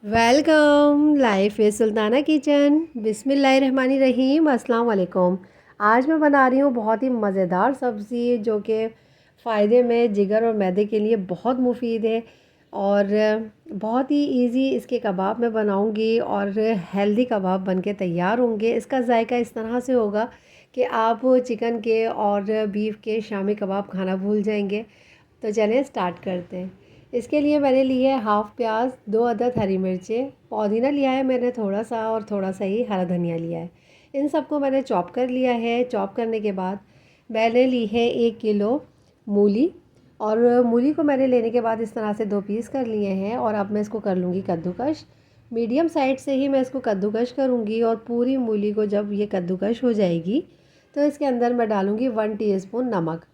Welcome life is Sultana kitchen. बिस्मिल्लाहिर्रहमानिर्रहीम। अस्सलाम वालेकुम। आज मैं बना रही हूँ बहुत ही मज़ेदार सब्ज़ी जो कि फ़ायदे में जिगर और मैदे के लिए बहुत मुफीद है और बहुत ही इजी इसके कबाब मैं बनाऊँगी और हेल्दी कबाब बनके तैयार होंगे। इसका जायका इस तरह से होगा कि आप चिकन के और बीफ के शामी कबाब खाना भूल जाएंगे। तो चलें स्टार्ट करते हैं। इसके लिए मैंने लिए है हाफ़ प्याज, 2 अदद हरी मिर्चें, पुदीना लिया है मैंने थोड़ा सा और थोड़ा सा ही हरा धनिया लिया है। इन सबको मैंने चॉप कर लिया है। चॉप करने के बाद मैंने ली है 1 किलो मूली और मूली को मैंने लेने के बाद इस तरह से 2 पीस कर लिए हैं और अब मैं इसको कर लूँगी कद्दूकश। मीडियम साइड से ही मैं इसको कद्दूकश करूँगी और पूरी मूली को जब ये कद्दूकश हो जाएगी तो इसके अंदर मैं डालूँगी 1 टीस्पून नमक।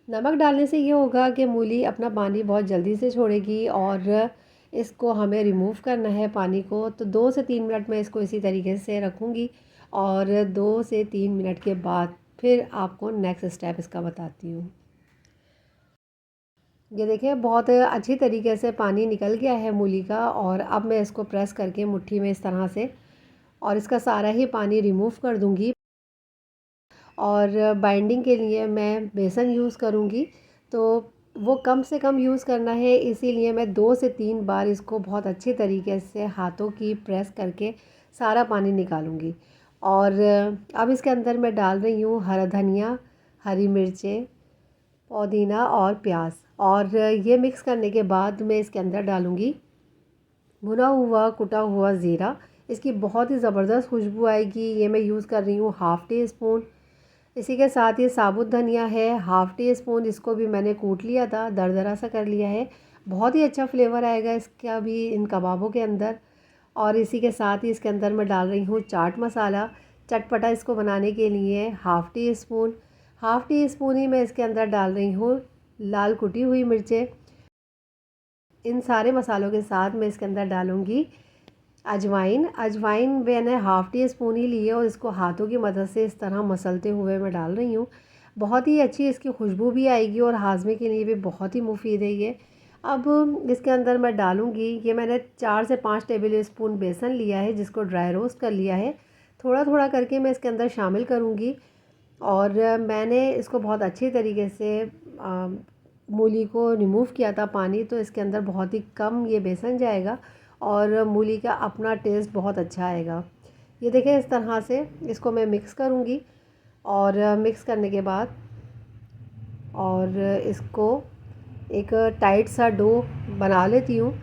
नमक डालने से ये होगा कि मूली अपना पानी बहुत जल्दी से छोड़ेगी और इसको हमें रिमूव करना है पानी को। तो 2 से 3 मिनट में इसको इसी तरीके से रखूँगी और 2 से 3 मिनट के बाद फिर आपको नेक्स्ट स्टेप इसका बताती हूँ। ये देखिए बहुत अच्छी तरीके से पानी निकल गया है मूली का और अब मैं इसको प्रेस करके मुट्ठी में इस तरह से और इसका सारा ही पानी रिमूव कर दूँगी। और बाइंडिंग के लिए मैं बेसन यूज़ करूँगी तो वो कम से कम यूज़ करना है, इसीलिए मैं 2 से 3 बार इसको बहुत अच्छी तरीके से हाथों की प्रेस करके सारा पानी निकालूंगी। और अब इसके अंदर मैं डाल रही हूँ हरा धनिया, हरी मिर्चें, पुदीना और प्याज और ये मिक्स करने के बाद मैं इसके अंदर डालूँगी भुना हुआ कुटा हुआ ज़ीरा। इसकी बहुत ही ज़बरदस्त खुशबू आएगी। ये मैं यूज़ कर रही हूँ हाफ़ टी स्पून। इसी के साथ ये साबुत धनिया है हाफ़ टी स्पून, इसको भी मैंने कूट लिया था, दरदरा सा कर लिया है। बहुत ही अच्छा फ्लेवर आएगा इसका भी इन कबाबों के अंदर। और इसी के साथ ही इसके अंदर मैं डाल रही हूँ चाट मसाला। चटपटा इसको बनाने के लिए हाफ़ टी स्पून ही मैं इसके अंदर डाल रही हूँ लाल कुटी हुई मिर्चें। इन सारे मसालों के साथ मैं इसके अंदर डालूँगी अजवाइन मैंने हाफ़ टी स्पून ही ली है और इसको हाथों की मदद से इस तरह मसलते हुए मैं डाल रही हूँ। बहुत ही अच्छी इसकी खुशबू भी आएगी और हाजमे के लिए भी बहुत ही मुफीद है ये। अब इसके अंदर मैं डालूँगी, ये मैंने 4 से 5 टेबल स्पून बेसन लिया है जिसको ड्राई रोस्ट कर लिया है। थोड़ा थोड़ा करके मैं इसके अंदर शामिल करूँगी और मैंने इसको बहुत अच्छी तरीके से मूली को रिमूव किया था पानी, तो इसके अंदर बहुत ही कम ये बेसन जाएगा और मूली का अपना टेस्ट बहुत अच्छा आएगा। ये देखें इस तरह से इसको मैं मिक्स करूँगी और मिक्स करने के बाद और इसको एक टाइट सा डो बना लेती हूँ।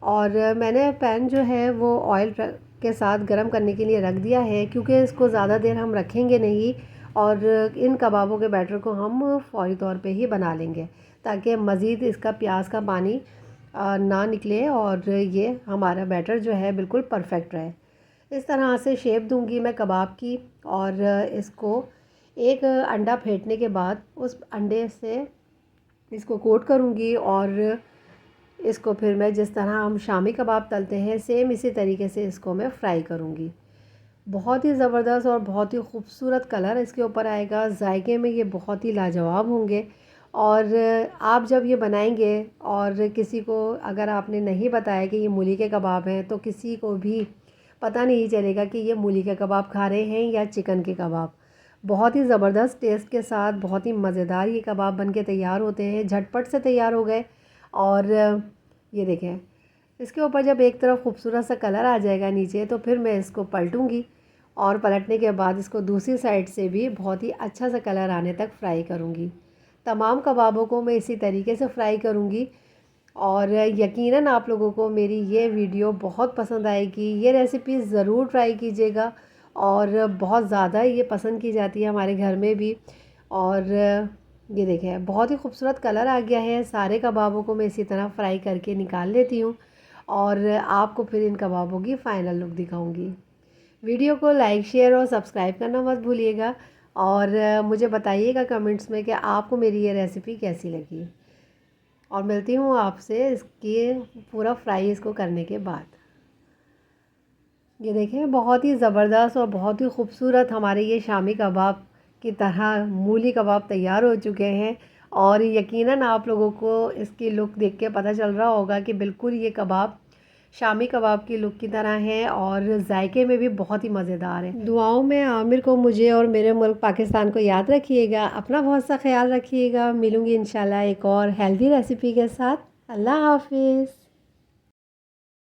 और मैंने पैन जो है वो ऑयल के साथ गरम करने के लिए रख दिया है क्योंकि इसको ज़्यादा देर हम रखेंगे नहीं और इन कबाबों के बैटर को हम फौरी तौर पे ही बना लेंगे ताकि मज़ीद इसका प्याज का पानी ना निकले और ये हमारा बैटर जो है बिल्कुल परफेक्ट रहे। इस तरह से शेप दूंगी मैं कबाब की और इसको एक अंडा फेंटने के बाद उस अंडे से इसको कोट करूंगी और इसको फिर मैं जिस तरह हम शामी कबाब तलते हैं सेम इसी तरीके से इसको मैं फ्राई करूंगी। बहुत ही ज़बरदस्त और बहुत ही खूबसूरत कलर इसके ऊपर आएगा। जायके में ये बहुत ही लाजवाब होंगे और आप जब ये बनाएंगे और किसी को अगर आपने नहीं बताया कि ये मूली के कबाब हैं तो किसी को भी पता नहीं चलेगा कि ये मूली के कबाब खा रहे हैं या चिकन के कबाब। बहुत ही ज़बरदस्त टेस्ट के साथ बहुत ही मज़ेदार ये कबाब बन के तैयार होते हैं, झटपट से तैयार हो गए। और ये देखें इसके ऊपर जब एक तरफ खूबसूरत सा कलर आ जाएगा नीचे तो फिर मैं इसको पलटूँगी और पलटने के बाद इसको दूसरी साइड से भी बहुत ही अच्छा सा कलर आने तक फ्राई करूँगी। तमाम कबाबों को मैं इसी तरीके से फ्राई करूँगी और यकीनन आप लोगों को मेरी ये वीडियो बहुत पसंद आएगी। ये रेसिपी ज़रूर ट्राई कीजिएगा और बहुत ज़्यादा ये पसंद की जाती है हमारे घर में भी। और ये देखें बहुत ही खूबसूरत कलर आ गया है। सारे कबाबों को मैं इसी तरह फ्राई करके निकाल लेती हूँ और आपको फिर इन कबाबों की फ़ाइनल लुक दिखाऊंगी। वीडियो को लाइक शेयर और सब्सक्राइब करना मत भूलिएगा और मुझे बताइएगा कमेंट्स में कि आपको मेरी ये रेसिपी कैसी लगी। और मिलती हूँ आपसे इसकी पूरा फ्राई इसको करने के बाद। ये देखें बहुत ही ज़बरदस्त और बहुत ही खूबसूरत हमारे ये शामी कबाब की तरह मूली कबाब तैयार हो चुके हैं। और यकीनन आप लोगों को इसकी लुक देख के पता चल रहा होगा कि बिल्कुल ये कबाब शामी कबाब की लुक की तरह हैं और जायके में भी बहुत ही मज़ेदार है। दुआओं में आमिर को, मुझे और मेरे मुल्क पाकिस्तान को याद रखिएगा। अपना बहुत सा ख्याल रखिएगा। मिलूँगी इंशाल्लाह एक और हेल्दी रेसिपी के साथ। अल्लाह हाफिज़।